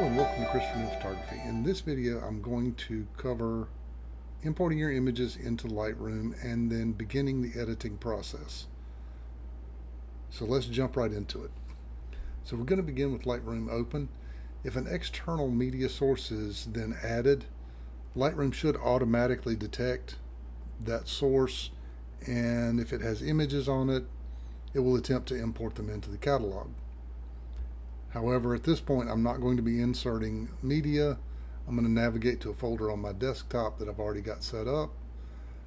and welcome to Christopher Photography. In this video, I'm going to cover importing your images into Lightroom and then beginning the editing process. So let's jump right into it. So we're going to begin with Lightroom open. If an external media source is then added, Lightroom should automatically detect that source, and if it has images on it, it will attempt to import them into the catalog. However, at this point, I'm not going to be inserting media. I'm going to navigate to a folder on my desktop that I've already got set up.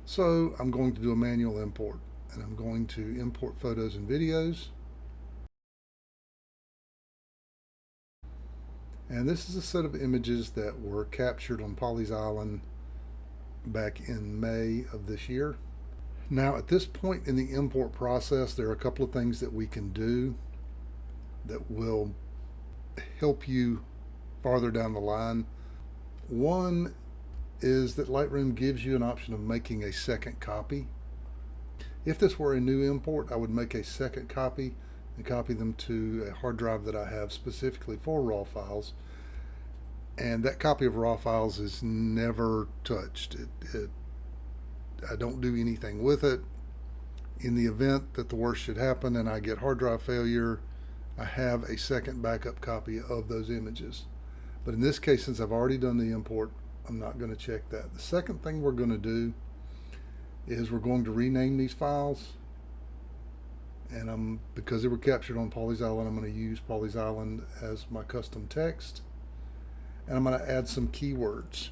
So I'm going to do a manual import, and I'm going to import photos and videos. And this is a set of images that were captured on Pawleys Island back in May of this year. Now, at this point in the import process, there are a couple of things that we can do that will help you farther down the line. One is that Lightroom gives you an option of making a second copy. If this were a new import, I would make a second copy and copy them to a hard drive that I have specifically for RAW files. And that copy of RAW files is never touched. I don't do anything with it. In the event that the worst should happen and I get hard drive failure, I have a second backup copy of those images. But in this case, since I've already done the import, I'm not going to check that. The second thing we're going to do is we're going to rename these files. And because they were captured on Pawleys Island, I'm going to use Pawleys Island as my custom text. And I'm going to add some keywords.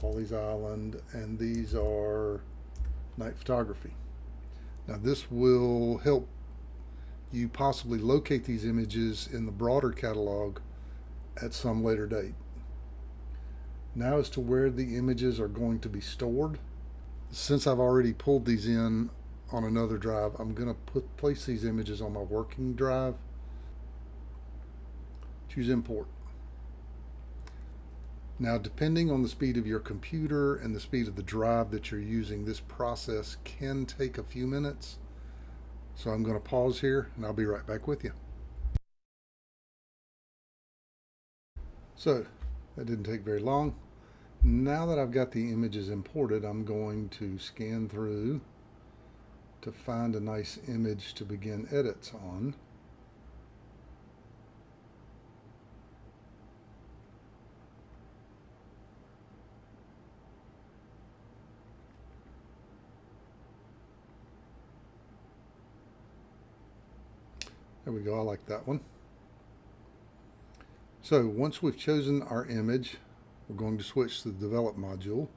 Pawleys Island, and these are night photography. Now this will help you possibly locate these images in the broader catalog at some later date. Now, as to where the images are going to be stored, since I've already pulled these in on another drive, I'm going to place these images on my working drive. Choose import. Now, depending on the speed of your computer and the speed of the drive that you're using, this process can take a few minutes. So I'm going to pause here and I'll be right back with you. So that didn't take very long. Now that I've got the images imported, I'm going to scan through to find a nice image to begin edits on. There we go, I like that one. So once we've chosen our image, we're going to switch to the develop module.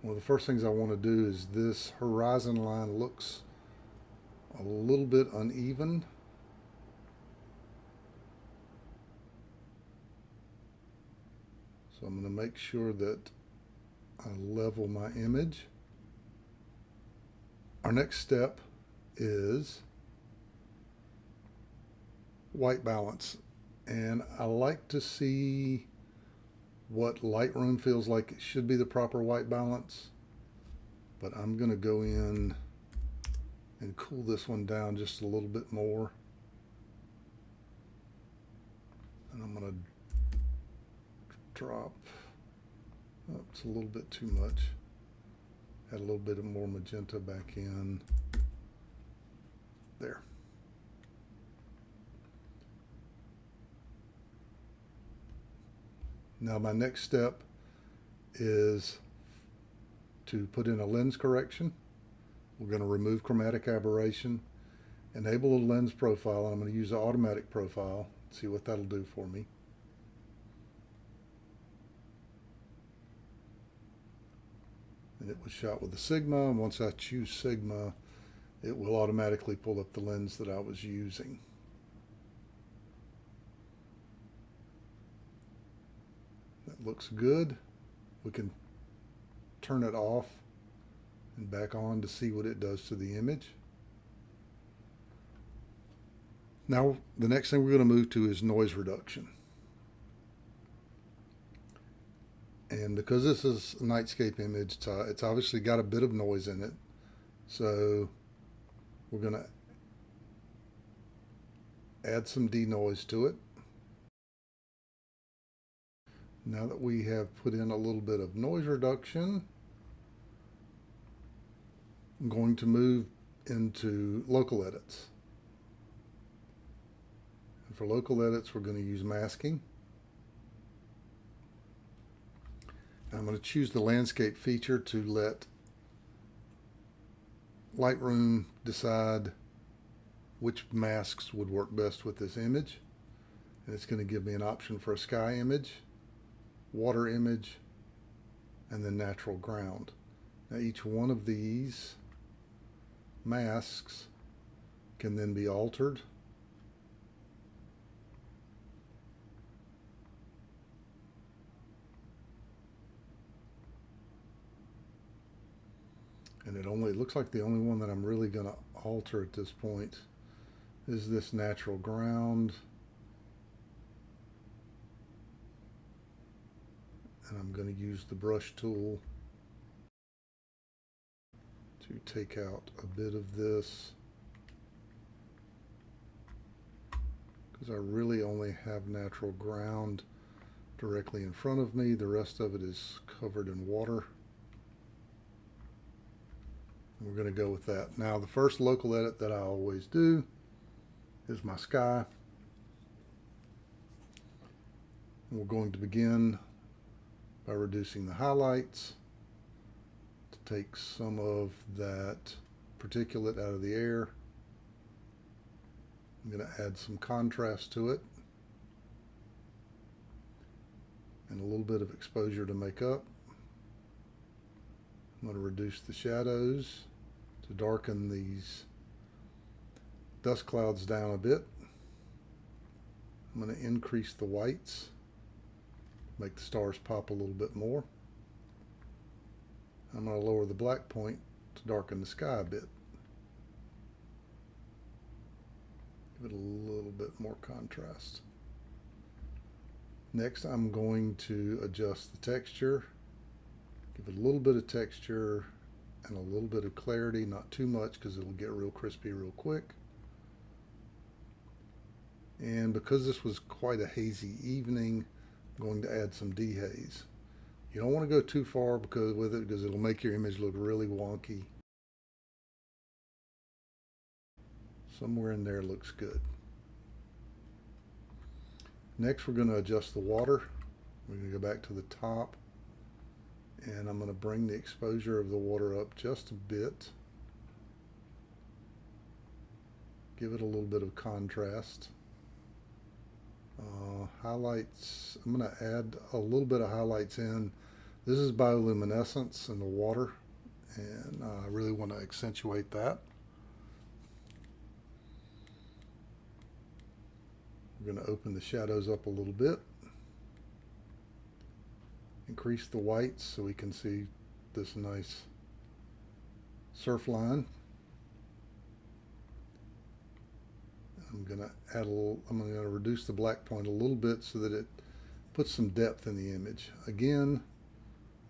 One of the first things I want to do is this horizon line looks a little bit uneven. So I'm going to make sure that I level my image. Our next step is white balance, and I like to see what Lightroom feels like it should be the proper white balance, but I'm going to go in and cool this one down just a little bit more, and I'm going to drop, oh, it's a little bit too much, add a little bit of more magenta back in there. Now my next step is to put in a lens correction. We're going to remove chromatic aberration, enable a lens profile, and I'm going to use the automatic profile, see what that'll do for me. And it was shot with a Sigma, and once I choose Sigma, it will automatically pull up the lens that I was using. Looks good. We can turn it off and back on to see what it does to the image. Now the next thing we're going to move to is noise reduction. And because this is a nightscape image, it's obviously got a bit of noise in it. So we're going to add some denoise to it. Now that we have put in a little bit of noise reduction, I'm going to move into local edits. And for local edits, we're going to use masking. And I'm going to choose the landscape feature to let Lightroom decide which masks would work best with this image. And it's going to give me an option for a sky image, water image, and then natural ground. Now each one of these masks can then be altered. And it looks like the only one that I'm really going to alter at this point is this natural ground. And I'm going to use the brush tool to take out a bit of this, because I really only have natural ground directly in front of me. The rest of it is covered in water. We're going to go with that. Now the first local edit that I always do is my sky. And we're going to begin by reducing the highlights to take some of that particulate out of the air. I'm going to add some contrast to it and a little bit of exposure to make up. I'm going to reduce the shadows to darken these dust clouds down a bit. I'm going to increase the whites, make the stars pop a little bit more. I'm going to lower the black point to darken the sky a bit. Give it a little bit more contrast. Next, I'm going to adjust the texture. Give it a little bit of texture and a little bit of clarity, not too much because it'll get real crispy real quick. And because this was quite a hazy evening, I'm going to add some dehaze. You don't want to go too far with it because it'll make your image look really wonky. Somewhere in there looks good. Next, we're going to adjust the water. We're going to go back to the top, and I'm going to bring the exposure of the water up just a bit. Give it a little bit of contrast. Highlights, I'm going to add a little bit of highlights in. This is bioluminescence in the water, and I really want to accentuate that. We're going to open the shadows up a little bit. Increase the whites so we can see this nice surf line. I'm going to reduce the black point a little bit so that it puts some depth in the image. Again,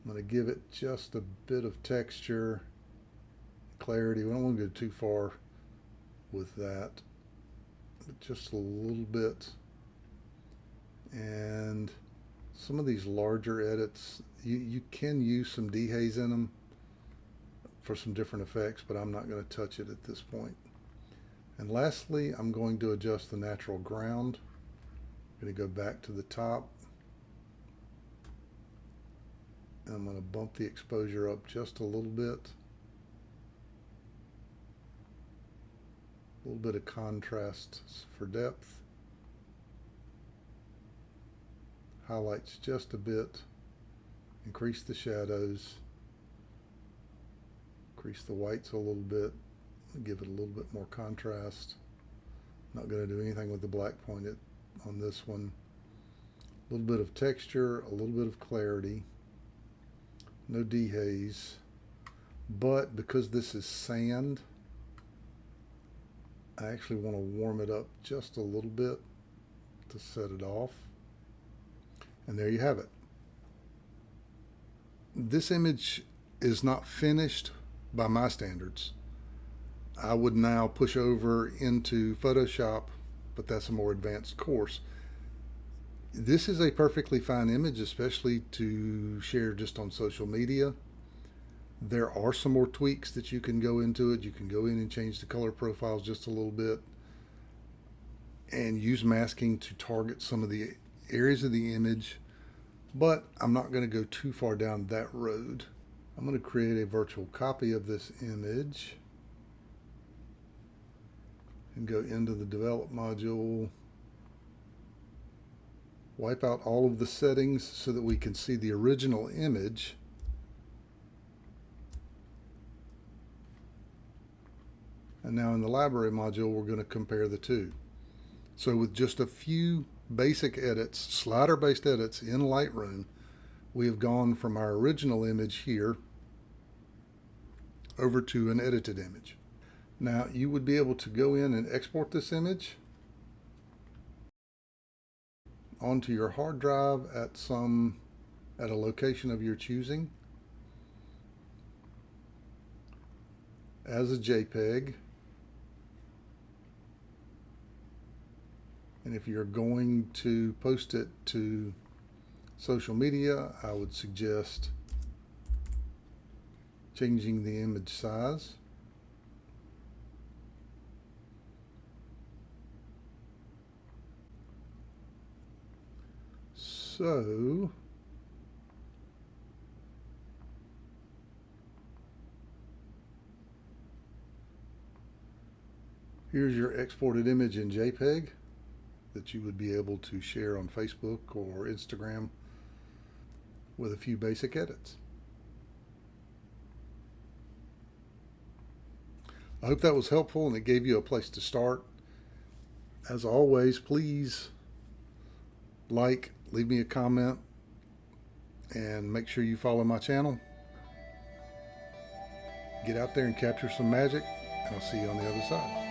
I'm going to give it just a bit of texture, clarity. We don't want to go too far with that, but just a little bit. And some of these larger edits, you can use some dehaze in them for some different effects, but I'm not going to touch it at this point. And lastly, I'm going to adjust the natural ground. I'm going to go back to the top. And I'm going to bump the exposure up just a little bit. A little bit of contrast for depth. Highlights just a bit. Increase the shadows. Increase the whites a little bit. Give it a little bit more contrast. Not going to do anything with the black point on this one. A little bit of texture, a little bit of clarity. No dehaze. But because this is sand, I actually want to warm it up just a little bit to set it off. And there you have it. This image is not finished by my standards. I would now push over into Photoshop but that's a more advanced course. This is a perfectly fine image, especially to share just on social media. There are some more tweaks that you can go into it. You can go in and change the color profiles just a little bit and use masking to target some of the areas of the image, but I'm not going to go too far down that road. I'm going to create a virtual copy of this image and go into the develop module, wipe out all of the settings so that we can see the original image. And now in the library module, we're going to compare the two. So with just a few basic edits, slider-based edits in Lightroom, we have gone from our original image here over to an edited image. Now you would be able to go in and export this image onto your hard drive at a location of your choosing as a JPEG. And if you're going to post it to social media, I would suggest changing the image size. So here's your exported image in JPEG that you would be able to share on Facebook or Instagram with a few basic edits. I hope that was helpful and it gave you a place to start. As always, please leave me a comment, and make sure you follow my channel. Get out there and capture some magic, and I'll see you on the other side.